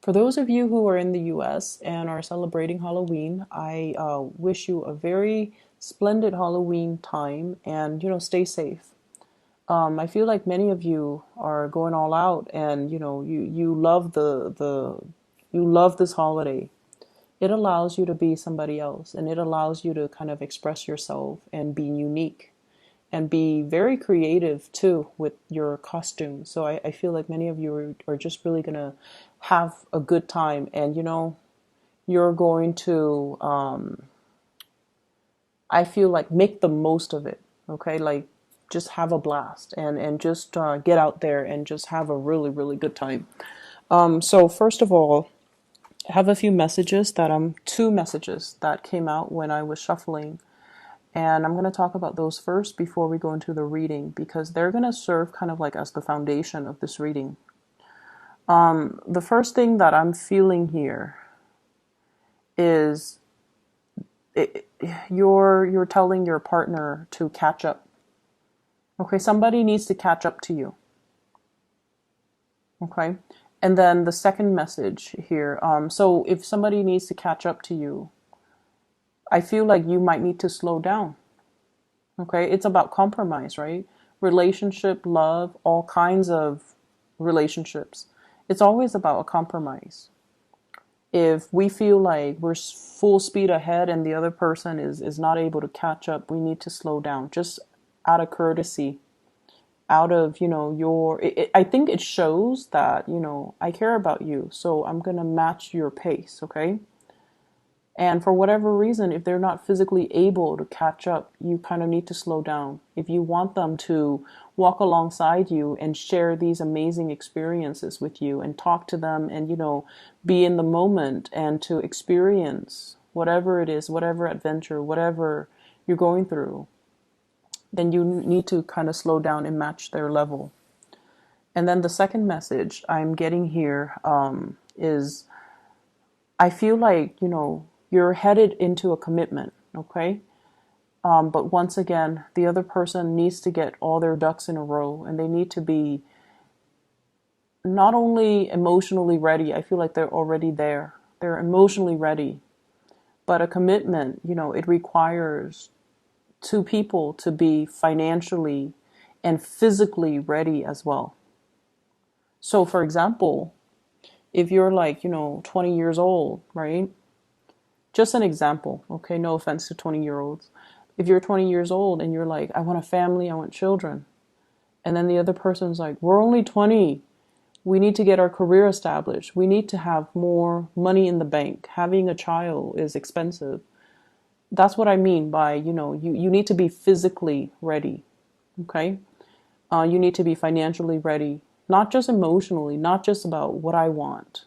For those of you who are in the US and are celebrating Halloween, I wish you a very splendid Halloween time and, stay safe. I feel like many of you are going all out and, you love you love this holiday. It allows you to be somebody else and it allows you to kind of express yourself and be unique and be very creative too with your costume. So I feel like many of you are just really gonna have a good time, and you're going to I feel like make the most of it. Okay, like just have a blast and just get out there and just have a really good time. So first of all, I have a few messages that two messages that came out when I was shuffling. And I'm going to talk about those first before we go into the reading because they're going to serve kind of like as the foundation of this reading. The first thing that I'm feeling here is you're telling your partner to catch up. Okay, somebody needs to catch up to you. Okay, and then the second message here. So if somebody needs to catch up to you, I feel like you might need to slow down. Okay, it's about compromise, right? Relationship, love, all kinds of relationships. It's always about a compromise. If we feel like we're full speed ahead and the other person is not able to catch up, we need to slow down just out of courtesy, out of, I think it shows that, I care about you, so I'm going to match your pace, okay? And for whatever reason, if they're not physically able to catch up, you kind of need to slow down. If you want them to walk alongside you and share these amazing experiences with you and talk to them and, be in the moment and to experience whatever it is, whatever adventure, whatever you're going through, then you need to kind of slow down and match their level. And then the second message I'm getting here is I feel like, you're headed into a commitment, okay? But once again, the other person needs to get all their ducks in a row and they need to be not only emotionally ready, I feel like they're already there. They're emotionally ready. But a commitment, it requires two people to be financially and physically ready as well. So, for example, if you're like, 20 years old, right? Just an example, okay? No offense to 20-year-olds. If you're 20 years old and you're like, I want a family, I want children. And then the other person's like, we're only 20. We need to get our career established. We need to have more money in the bank. Having a child is expensive. That's what I mean by, you need to be physically ready, okay? You need to be financially ready, not just emotionally, not just about what I want,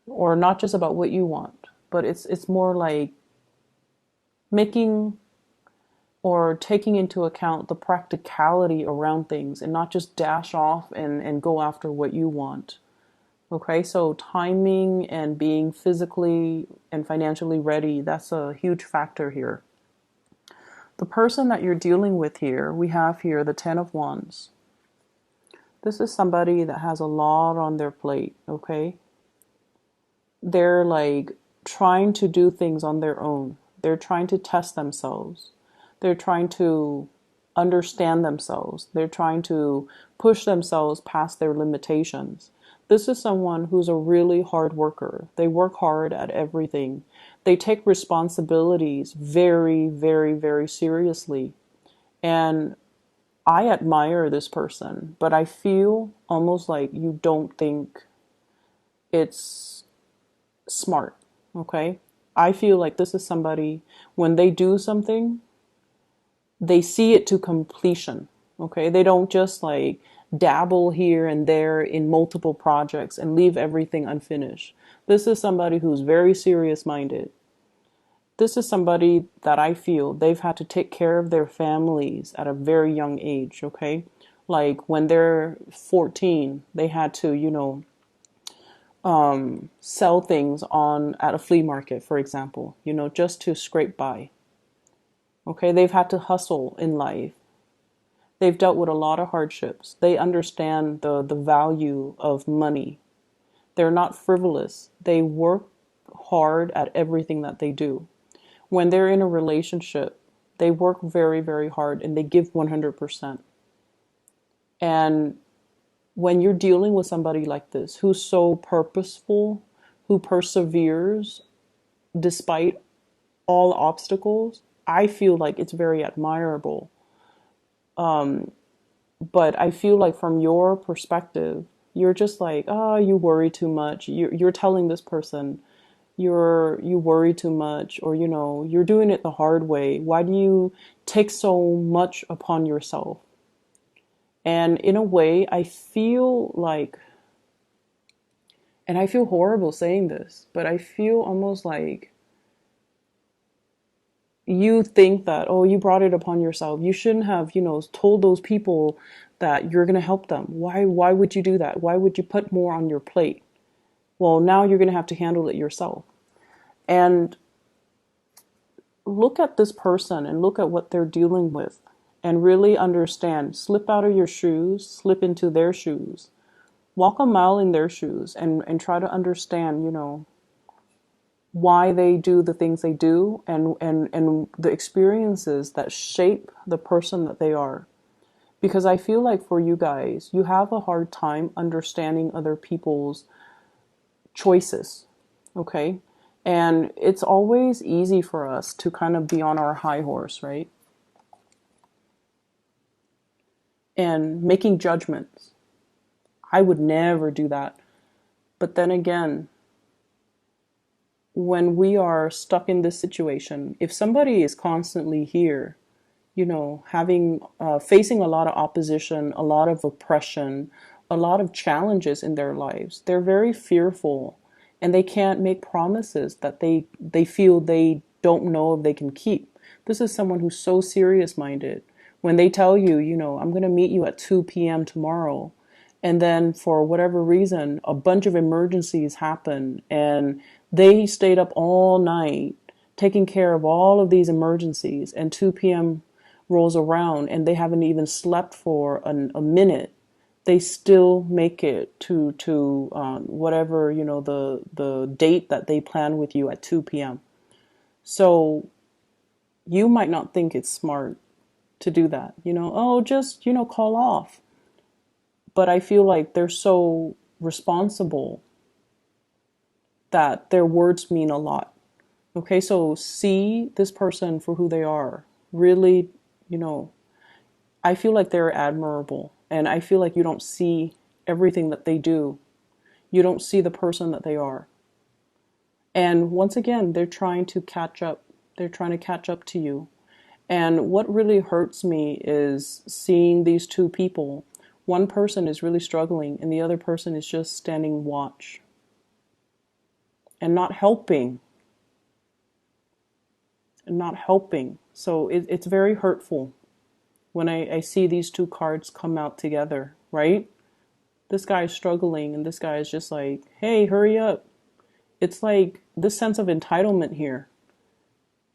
or not just about what you want, but it's more like making or taking into account the practicality around things and not just dash off and go after what you want. Okay, so timing and being physically and financially ready, that's a huge factor here. The person that you're dealing with here, we have here the Ten of Wands. This is somebody that has a lot on their plate, okay? They're like trying to do things on their own. They're trying to test themselves. They're trying to understand themselves. They're trying to push themselves past their limitations. This is someone who's a really hard worker. They work hard at everything. They take responsibilities very seriously. And I admire this person, but I feel almost like you don't think it's smart, okay? I feel like this is somebody, when they do something, they see it to completion, okay? They don't just like dabble here and there in multiple projects and leave everything unfinished. This is somebody who's very serious minded. This is somebody that I feel they've had to take care of their families at a very young age, okay? Like when they're 14, they had to, sell things on at a flea market, for example, just to scrape by. Okay, they've had to hustle in life. They've dealt with a lot of hardships. They understand the value of money. They're not frivolous. They work hard at everything that they do. When they're in a relationship, they work very, very hard and they give 100%. And when you're dealing with somebody like this, who's so purposeful, who perseveres despite all obstacles, I feel like it's very admirable. But I feel like from your perspective, you're just like, oh, you worry too much. You're telling this person, you worry too much, or you're doing it the hard way. Why do you take so much upon yourself? And in a way, I feel like, and I feel horrible saying this, but I feel almost like you think that, oh, you brought it upon yourself. You shouldn't have, told those people that you're going to help them. Why would you do that? Why would you put more on your plate? Well, now you're going to have to handle it yourself. And look at this person and look at what they're dealing with and really understand. Slip out of your shoes, slip into their shoes, walk a mile in their shoes, and try to understand, why they do the things they do, and the experiences that shape the person that they are. Because I feel like for you guys, you have a hard time understanding other people's choices, okay? And it's always easy for us to kind of be on our high horse, right? And making judgments. I would never do that. But then again, when we are stuck in this situation, if somebody is constantly here, having facing a lot of opposition, a lot of oppression, a lot of challenges in their lives, they're very fearful, and they can't make promises that they feel they don't know if they can keep. This is someone who's so serious minded. When they tell you, I'm going to meet you at 2 p.m. tomorrow, and then for whatever reason, a bunch of emergencies happen, and they stayed up all night taking care of all of these emergencies, and 2 p.m. rolls around and they haven't even slept for a minute, they still make it to whatever, the date that they plan with you at 2 p.m. So you might not think it's smart to do that, oh, just, call off. But I feel like they're so responsible that their words mean a lot. Okay, so see this person for who they are. Really, I feel like they're admirable. And I feel like you don't see everything that they do. You don't see the person that they are. And once again, they're trying to catch up. They're trying to catch up to you. And what really hurts me is seeing these two people. One person is really struggling and the other person is just standing watch and not helping. So it's very hurtful when I see these two cards come out together, right? This guy is struggling and this guy is just like, hey, hurry up. It's like this sense of entitlement here.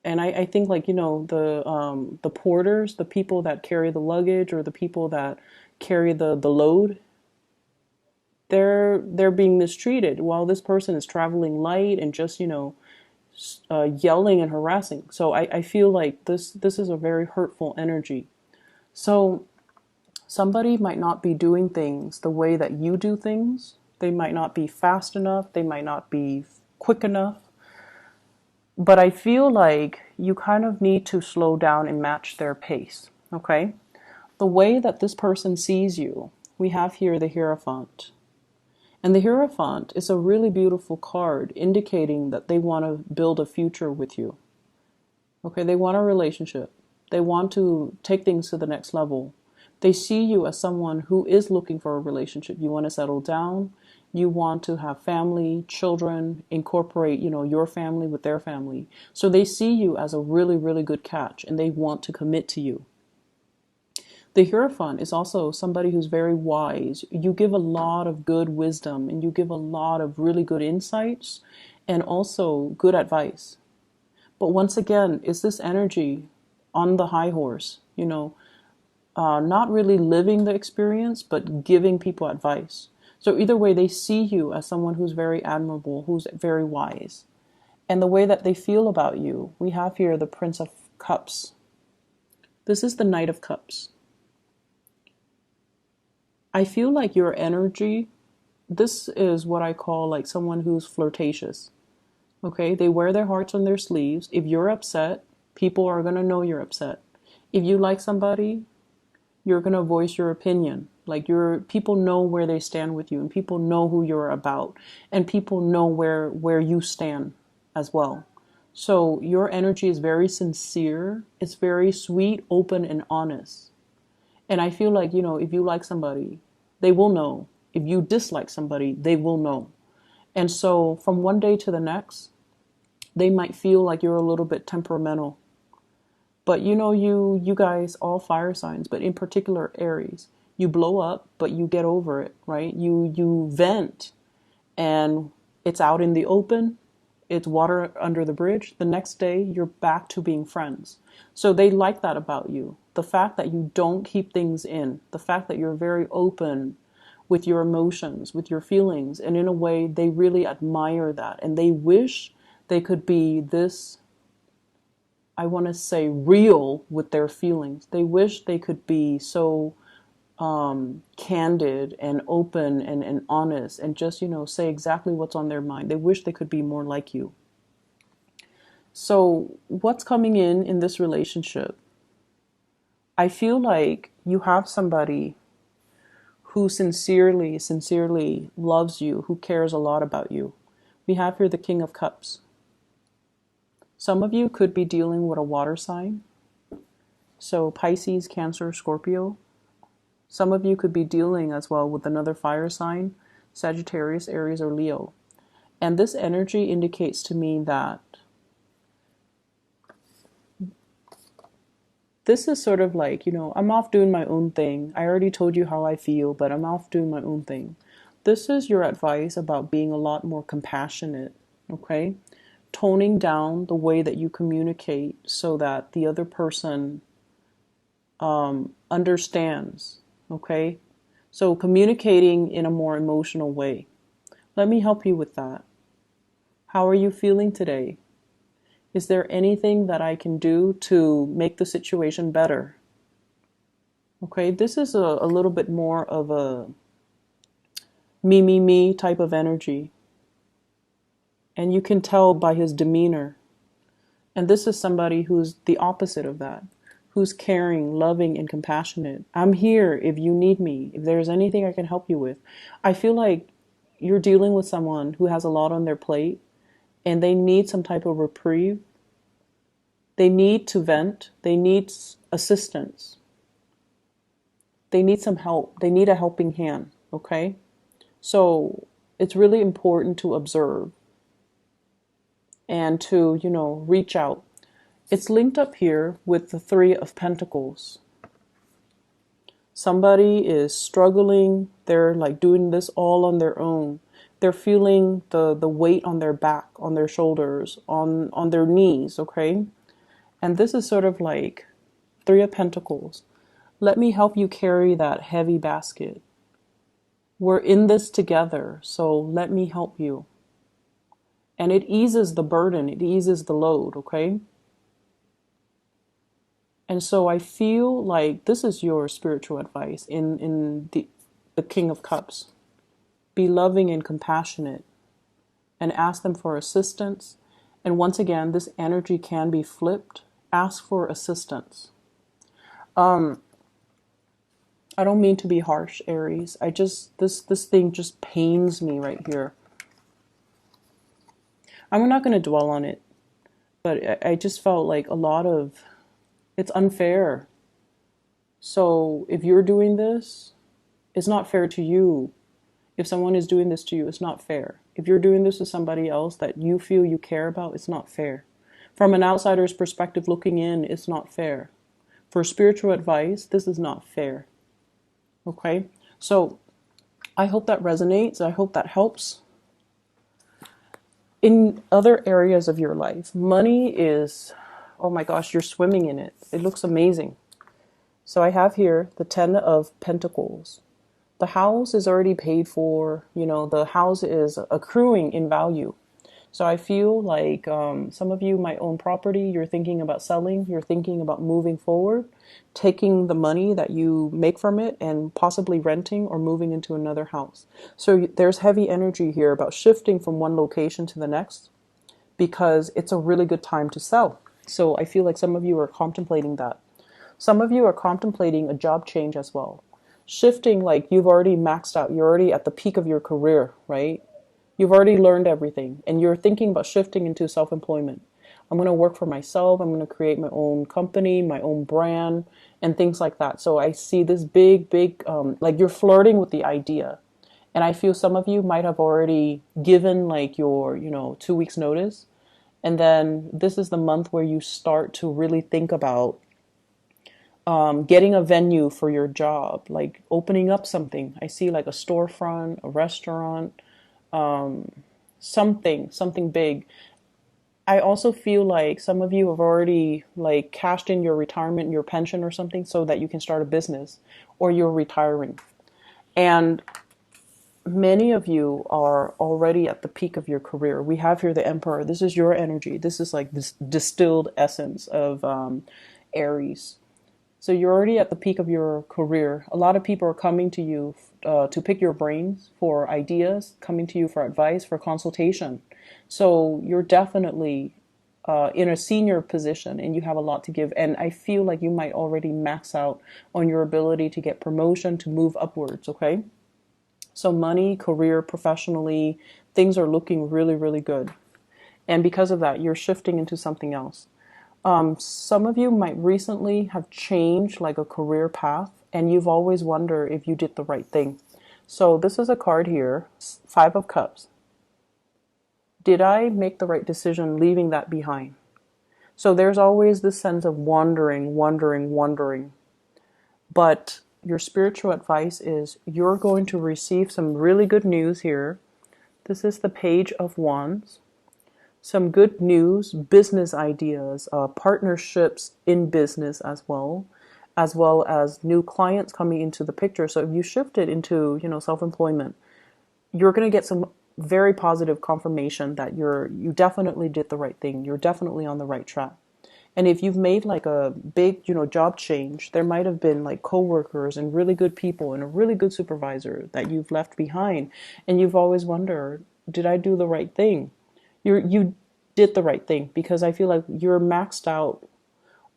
And I think, like, the porters, the people that carry the luggage, or the people that carry the load, they're being mistreated while this person is traveling light and just, yelling and harassing. So I feel like this is a very hurtful energy. So somebody might not be doing things the way that you do things. They might not be fast enough. They might not be quick enough. But I feel like you kind of need to slow down and match their pace, okay? The way that this person sees you, we have here the Hierophant. And the Hierophant is a really beautiful card indicating that they want to build a future with you. Okay, they want a relationship. They want to take things to the next level. They see you as someone who is looking for a relationship. You want to settle down. You want to have family, children, incorporate, your family with their family. So they see you as a really, really good catch, and they want to commit to you. The Hierophant is also somebody who's very wise. You give a lot of good wisdom, and you give a lot of really good insights, and also good advice. But once again, it's this energy on the high horse, not really living the experience, but giving people advice. So either way, they see you as someone who's very admirable, who's very wise. And the way that they feel about you, we have here the Prince of Cups. This is the Knight of Cups. I feel like your energy, this is what I call like someone who's flirtatious. Okay, they wear their hearts on their sleeves. If you're upset, people are going to know you're upset. If you like somebody, you're going to voice your opinion. Like people know where they stand with you, and people know who you're about, and people know where you stand as well. So your energy is very sincere. It's very sweet, open, and honest. And I feel like, if you like somebody, they will know. If you dislike somebody, they will know. And so from one day to the next, they might feel like you're a little bit temperamental. But you guys, all fire signs, but in particular Aries, you blow up, but you get over it, right? You vent, and it's out in the open. It's water under the bridge. The next day, you're back to being friends. So they like that about you. The fact that you don't keep things in, the fact that you're very open with your emotions, with your feelings, and in a way, they really admire that. And they wish they could be this, I want to say, real with their feelings. They wish they could be so candid and open and honest and just, say exactly what's on their mind. They wish they could be more like you. So what's coming in this relationship? I feel like you have somebody who sincerely loves you, who cares a lot about you. We have here the King of Cups. Some of you could be dealing with a water sign. So Pisces, Cancer, Scorpio. Some of you could be dealing as well with another fire sign, Sagittarius, Aries, or Leo. And this energy indicates to me that this is sort of like, I'm off doing my own thing. I already told you how I feel, but I'm off doing my own thing. This is your advice about being a lot more compassionate, okay? Toning down the way that you communicate so that the other person understands, okay? So communicating in a more emotional way. Let me help you with that. How are you feeling today? Is there anything that I can do to make the situation better? Okay, this is a little bit more of a me type of energy. And you can tell by his demeanor. And this is somebody who's the opposite of that, who's caring, loving, and compassionate. I'm here if you need me, if there's anything I can help you with. I feel like you're dealing with someone who has a lot on their plate and they need some type of reprieve. They need to vent. They need assistance. They need some help. They need a helping hand, okay? So it's really important to observe and to, reach out. It's linked up here with the Three of Pentacles. Somebody is struggling. They're like doing this all on their own. They're feeling the weight on their back, on their shoulders, on their knees, okay? And this is sort of like Three of Pentacles. Let me help you carry that heavy basket. We're in this together, so let me help you. And it eases the burden, it eases the load, okay? And so I feel like this is your spiritual advice in the King of Cups. Be loving and compassionate and ask them for assistance. And once again, this energy can be flipped. Ask for assistance. I don't mean to be harsh, Aries. This thing just pains me right here. I'm not going to dwell on it, but I just felt like it's unfair. So if you're doing this, it's not fair to you. If someone is doing this to you, it's not fair. If you're doing this to somebody else that you feel you care about, it's not fair. From an outsider's perspective looking in, it's not fair. For spiritual advice, this is not fair. Okay? So I hope that resonates. I hope that helps. In other areas of your life, money is, oh my gosh, you're swimming in it. It looks amazing. So I have here the Ten of Pentacles. The house is already paid for, the house is accruing in value. So I feel like some of you might own property, you're thinking about selling, you're thinking about moving forward, taking the money that you make from it and possibly renting or moving into another house. So there's heavy energy here about shifting from one location to the next because it's a really good time to sell. So I feel like some of you are contemplating that. Some of you are contemplating a job change as well. Shifting, like you've already maxed out, you're already at the peak of your career, right? You've already learned everything and you're thinking about shifting into self-employment. I'm going to work for myself. I'm going to create my own company, my own brand, and things like that. So I see this big, like you're flirting with the idea. And I feel some of you might have already given like your, 2 weeks notice. And then this is the month where you start to really think about getting a venue for your job, like opening up something. I see like a storefront, a restaurant, something big. I also feel like some of you have already like cashed in your retirement, your pension or something so that you can start a business or you're retiring. And many of you are already at the peak of your career. We have here the Emperor. This is your energy. This is like this distilled essence of Aries. So you're already at the peak of your career. A lot of people are coming to you to pick your brains for ideas, coming to you for advice, for consultation. So you're definitely in a senior position and you have a lot to give. And I feel like you might already max out on your ability to get promotion, to move upwards, okay? So money, career, professionally, things are looking really, really good. And because of that, you're shifting into something else. Some of you might recently have changed like a career path and you've always wondered if you did the right thing. So this is a card here, Five of Cups. Did I make the right decision leaving that behind? So there's always this sense of wondering. But your spiritual advice is you're going to receive some really good news here. This is the Page of Wands. Some good news, business ideas, partnerships in business as well as new clients coming into the picture. So if you shift it into, self-employment, you're going to get some very positive confirmation that you definitely did the right thing. You're definitely on the right track. And if you've made like a big, job change, there might have been like coworkers and really good people and a really good supervisor that you've left behind. And you've always wondered, did I do the right thing? You did the right thing because I feel like you're maxed out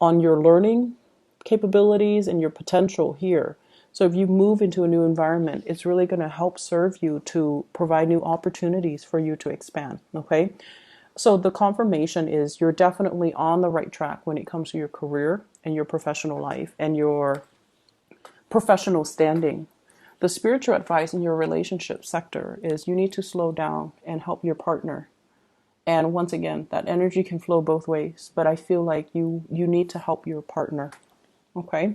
on your learning capabilities and your potential here. So if you move into a new environment, it's really going to help serve you to provide new opportunities for you to expand. Okay. So the confirmation is you're definitely on the right track when it comes to your career and your professional life and your professional standing. The spiritual advice in your relationship sector is you need to slow down and help your partner. And once again, that energy can flow both ways, but I feel like you need to help your partner. Okay.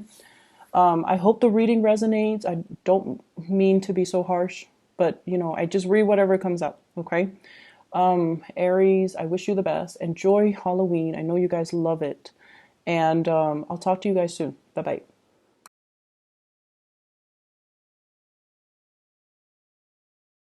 I hope the reading resonates. I don't mean to be so harsh, but I just read whatever comes up. Okay. Aries, I wish you the best. Enjoy Halloween. I know you guys love it. And I'll talk to you guys soon. Bye bye.